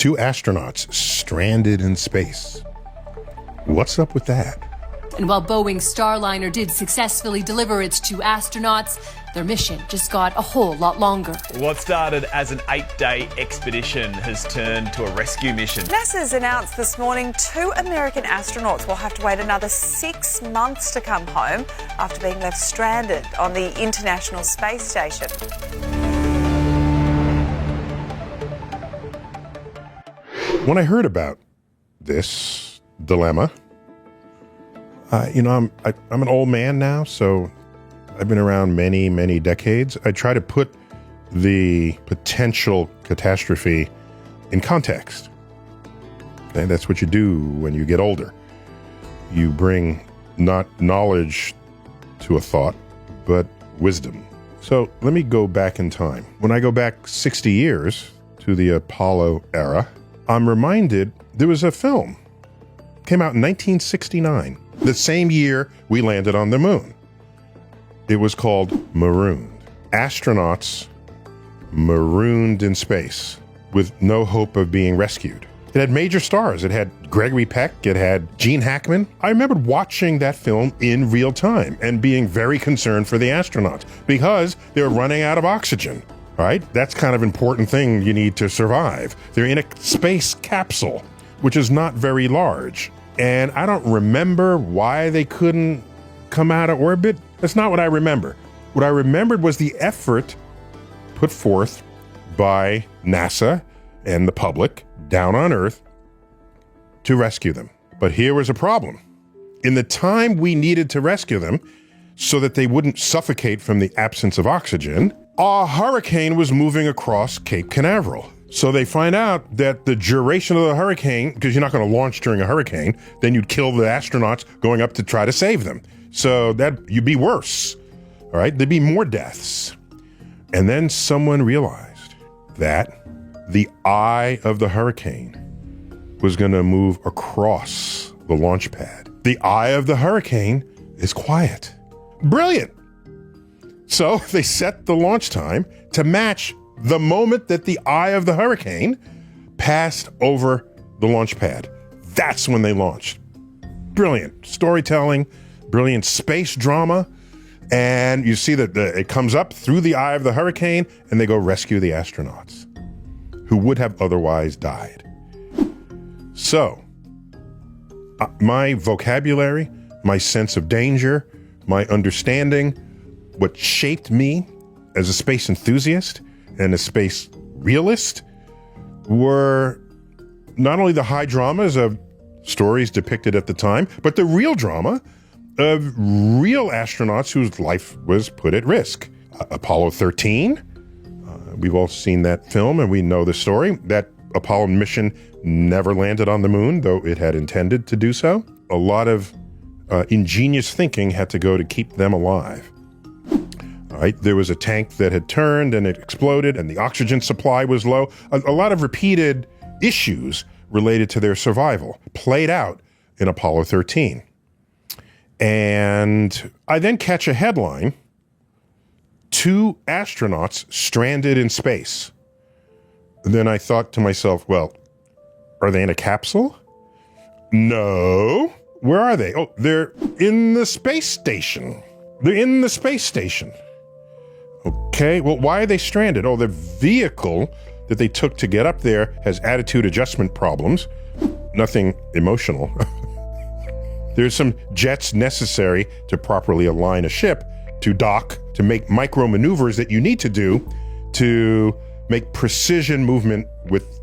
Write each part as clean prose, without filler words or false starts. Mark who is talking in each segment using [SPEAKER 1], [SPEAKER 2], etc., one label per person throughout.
[SPEAKER 1] 2 astronauts stranded in space. What's up with that?
[SPEAKER 2] And while Boeing's Starliner did successfully deliver its 2 astronauts, their mission just got a whole lot longer.
[SPEAKER 3] What started as an 8-day expedition has turned to a rescue mission.
[SPEAKER 4] NASA's announced this morning 2 American astronauts will have to wait another 6 months to come home after being left stranded on the International Space Station.
[SPEAKER 1] When I heard about this dilemma, I'm an old man now, so I've been around many, many decades. I try to put the potential catastrophe in context. Okay, that's what you do when you get older. You bring not knowledge to a thought, but wisdom. So let me go back in time. When I go back 60 years to the Apollo era, I'm reminded there was a film. Came out in 1969, the same year we landed on the moon. It was called Marooned. Astronauts marooned in space with no hope of being rescued. It had major stars. It had Gregory Peck. It had Gene Hackman. I remembered watching that film in real time and being very concerned for the astronauts because they were running out of oxygen, right? That's kind of important thing you need to survive. They're in a space capsule, which is not very large. And I don't remember why they couldn't come out of orbit. That's not what I remember. What I remembered was the effort put forth by NASA and the public down on Earth to rescue them. But here was a problem. In the time we needed to rescue them so that they wouldn't suffocate from the absence of oxygen, a hurricane was moving across Cape Canaveral. So they find out that the duration of the hurricane, because you're not going to launch during a hurricane, then you'd kill the astronauts going up to try to save them. So that you'd be worse, all right? There'd be more deaths. And then someone realized that the eye of the hurricane was going to move across the launch pad. The eye of the hurricane is quiet. Brilliant. So they set the launch time to match the moment that the eye of the hurricane passed over the launch pad. That's when they launched. Brilliant storytelling, brilliant space drama. And you see that it comes up through the eye of the hurricane and they go rescue the astronauts who would have otherwise died. So my vocabulary, my sense of danger, my understanding, what shaped me as a space enthusiast and a space realist were not only the high dramas of stories depicted at the time, but the real drama of real astronauts whose life was put at risk. Apollo 13, we've all seen that film and we know the story. That Apollo mission never landed on the moon, though it had intended to do so. A lot of ingenious thinking had to go to keep them alive. Right? There was a tank that had turned and it exploded and the oxygen supply was low. A lot of repeated issues related to their survival played out in Apollo 13. And I then catch a headline, 2 astronauts stranded in space. And then I thought to myself, well, are they in a capsule? No. Where are they? Oh, they're in the space station. They're in the space station. Okay, well, why are they stranded? Oh, the vehicle that they took to get up there has attitude adjustment problems. Nothing emotional. There's some jets necessary to properly align a ship, to dock, to make micro maneuvers that you need to do to make precision movement with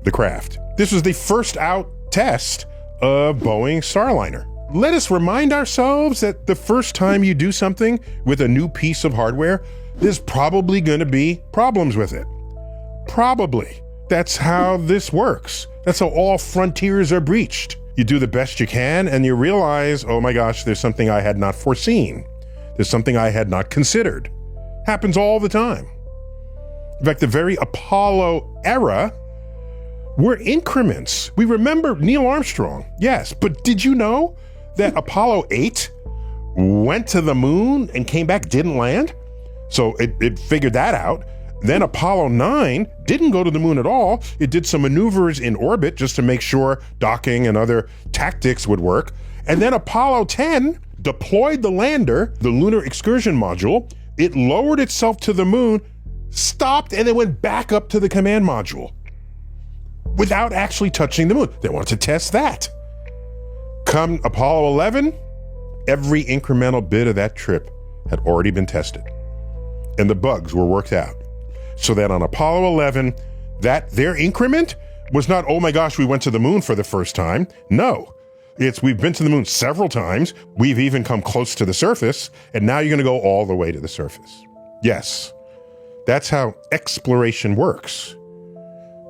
[SPEAKER 1] the craft. This was the first out test of Boeing Starliner. Let us remind ourselves that the first time you do something with a new piece of hardware, there's probably going to be problems with it. Probably. That's how this works. That's how all frontiers are breached. You do the best you can and you realize, oh my gosh, there's something I had not foreseen. There's something I had not considered. Happens all the time. In fact, the very Apollo era were increments. We remember Neil Armstrong, yes, but did you know that Apollo 8 went to the moon and came back, didn't land? So it figured that out. Then Apollo 9 didn't go to the moon at all. It did some maneuvers in orbit just to make sure docking and other tactics would work. And then Apollo 10 deployed the lander, the Lunar Excursion Module. It lowered itself to the moon, stopped, and then went back up to the command module without actually touching the moon. They wanted to test that. Come Apollo 11, every incremental bit of that trip had already been tested, and the bugs were worked out. So that on Apollo 11, that their increment was not, oh my gosh, we went to the moon for the first time. No, it's we've been to the moon several times. We've even come close to the surface, and now you're gonna go all the way to the surface. Yes, that's how exploration works.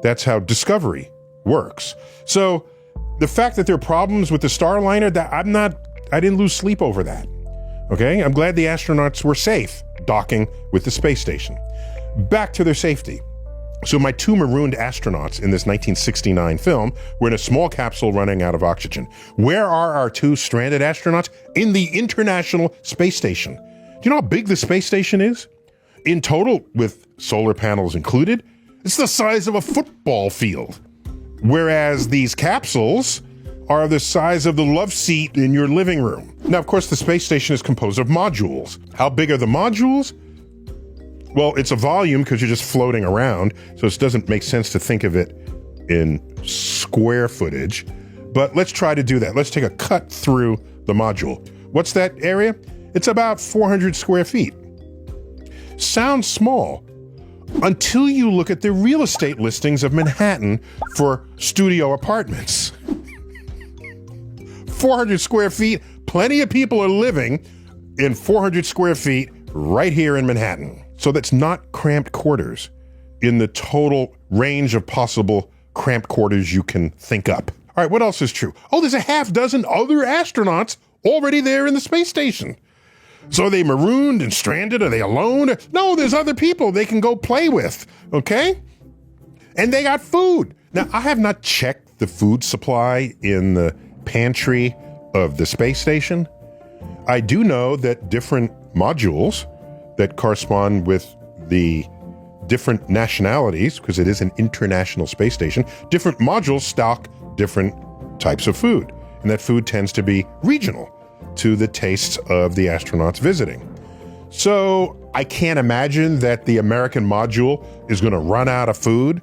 [SPEAKER 1] That's how discovery works. So the fact that there are problems with the Starliner, I didn't lose sleep over that. Okay, I'm glad the astronauts were safe docking with the space station. Back to their safety. So my two marooned astronauts in this 1969 film were in a small capsule running out of oxygen. Where are our two stranded astronauts? In the International Space Station. Do you know how big the space station is? In total, with solar panels included, it's the size of a football field. Whereas these capsules are the size of the love seat in your living room. Now, of course, the space station is composed of modules. How big are the modules? Well, it's a volume because you're just floating around, so it doesn't make sense to think of it in square footage. But let's try to do that. Let's take a cut through the module. What's that area? It's about 400 square feet. Sounds small until you look at the real estate listings of Manhattan for studio apartments. 400 square feet, plenty of people are living in 400 square feet right here in Manhattan. So that's not cramped quarters in the total range of possible cramped quarters you can think up. All right, what else is true? Oh, there's a half dozen other astronauts already there in the space station. So are they marooned and stranded? Are they alone? No, there's other people they can go play with, okay? And they got food. Now, I have not checked the food supply in the pantry of the space station. I do know that different modules that correspond with the different nationalities, because it is an international space station, different modules stock different types of food. And that food tends to be regional to the tastes of the astronauts visiting. So I can't imagine that the American module is going to run out of food.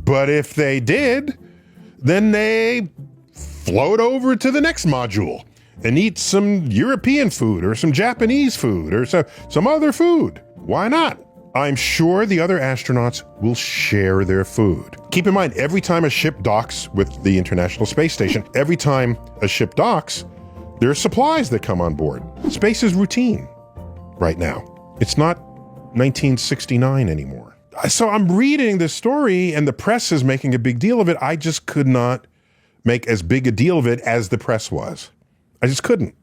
[SPEAKER 1] But if they did, then they float over to the next module and eat some European food or some Japanese food or some other food. Why not? I'm sure the other astronauts will share their food. Keep in mind, every time a ship docks with the International Space Station, every time a ship docks, there are supplies that come on board. Space is routine right now. It's not 1969 anymore. So I'm reading this story and the press is making a big deal of it. I just could not make as big a deal of it as the press was. I just couldn't.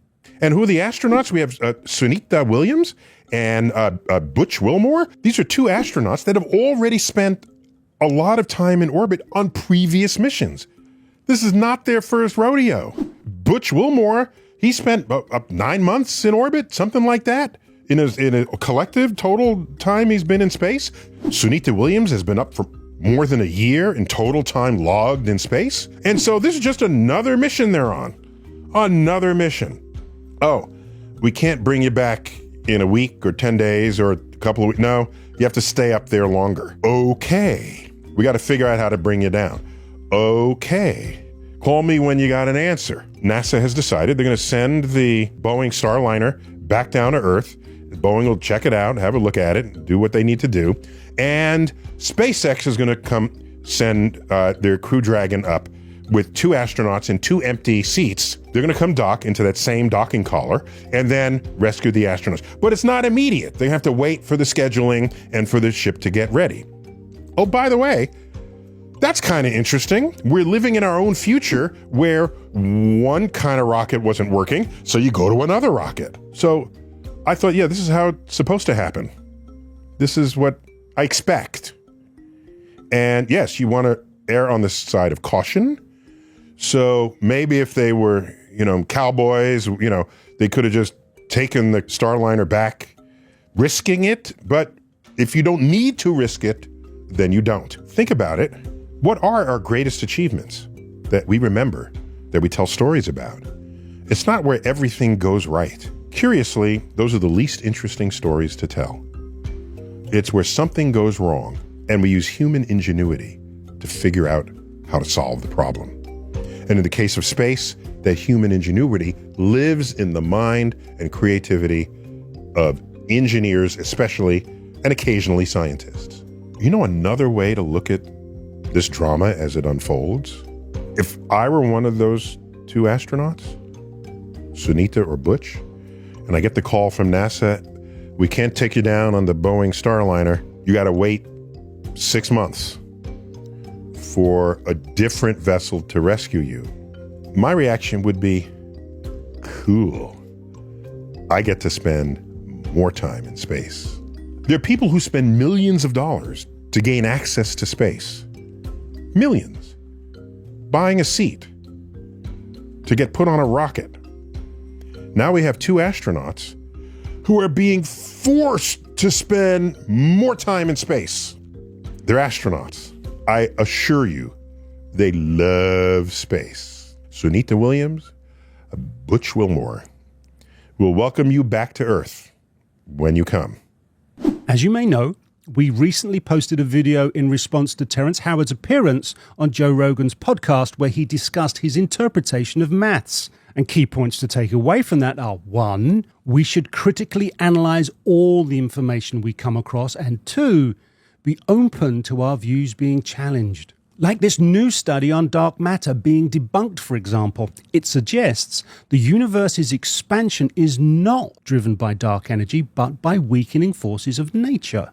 [SPEAKER 1] And who are the astronauts? We have Sunita Williams and Butch Wilmore. These are two astronauts that have already spent a lot of time in orbit on previous missions. This is not their first rodeo. Butch Wilmore, he spent up 9 months in orbit, something like that, in a collective total time he's been in space. Sunita Williams has been up for more than a year in total time logged in space. And so this is just another mission they're on. Another mission. Oh, we can't bring you back in a week or 10 days or a couple of weeks. No, you have to stay up there longer. Okay. We got to figure out how to bring you down. Okay. Call me when you got an answer. NASA has decided they're going to send the Boeing Starliner back down to Earth. Boeing will check it out, have a look at it, do what they need to do. And SpaceX is going to come send their Crew Dragon up with 2 astronauts in 2 empty seats. They're going to come dock into that same docking collar and then rescue the astronauts. But it's not immediate. They have to wait for the scheduling and for the ship to get ready. Oh, by the way, that's kind of interesting. We're living in our own future where one kind of rocket wasn't working, so you go to another rocket. So I thought, yeah, this is how it's supposed to happen. This is what I expect. And yes, you want to err on the side of caution. So maybe if they were, cowboys, they could have just taken the Starliner back, risking it. But If you don't need to risk it, then you don't. Think about it. What are our greatest achievements that we remember, that we tell stories about? It's not where everything goes right. Curiously, those are the least interesting stories to tell. It's where something goes wrong and we use human ingenuity to figure out how to solve the problem. And in the case of space, that human ingenuity lives in the mind and creativity of engineers, especially, and occasionally scientists. You know another way to look at this drama as it unfolds? If I were one of those two astronauts, Sunita or Butch, and I get the call from NASA, we can't take you down on the Boeing Starliner. You got to wait 6 months for a different vessel to rescue you. My reaction would be, cool. I get to spend more time in space. There are people who spend millions of dollars to gain access to space. Millions. Buying a seat to get put on a rocket. Now we have two astronauts who are being forced to spend more time in space. They're astronauts. I assure you, they love space. Sunita Williams, Butch Wilmore will welcome you back to Earth when you come.
[SPEAKER 5] As you may know, we recently posted a video in response to Terrence Howard's appearance on Joe Rogan's podcast where he discussed his interpretation of maths. And key points to take away from that are: 1, we should critically analyze all the information we come across, and 2, be open to our views being challenged. Like this new study on dark matter being debunked, for example. It suggests the universe's expansion is not driven by dark energy, but by weakening forces of nature.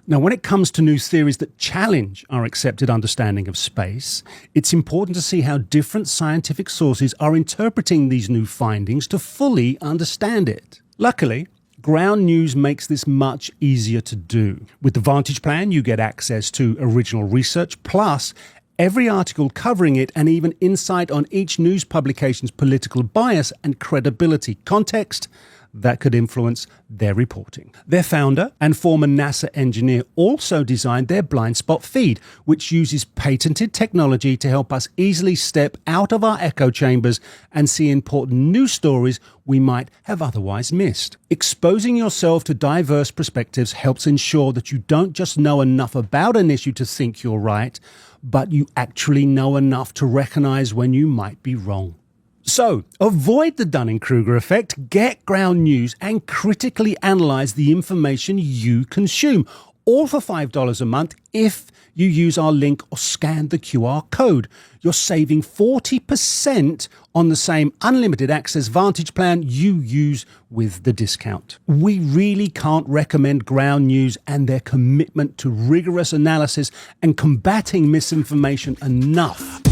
[SPEAKER 5] Now, when it comes to new theories that challenge our accepted understanding of space, it's important to see how different scientific sources are interpreting these new findings to fully understand it. Luckily, Ground News makes this much easier to do. With the Vantage Plan, you get access to original research, plus every article covering it and even insight on each news publication's political bias and credibility context that could influence their reporting. Their founder and former NASA engineer also designed their blind spot feed, which uses patented technology to help us easily step out of our echo chambers and see important news stories we might have otherwise missed. Exposing yourself to diverse perspectives helps ensure that you don't just know enough about an issue to think you're right, but you actually know enough to recognize when you might be wrong. So, avoid the Dunning-Kruger effect, get Ground News, and critically analyze the information you consume, all for $5 a month if you use our link or scan the QR code. You're saving 40% on the same unlimited access Vantage Plan you use with the discount. We really can't recommend Ground News and their commitment to rigorous analysis and combating misinformation enough.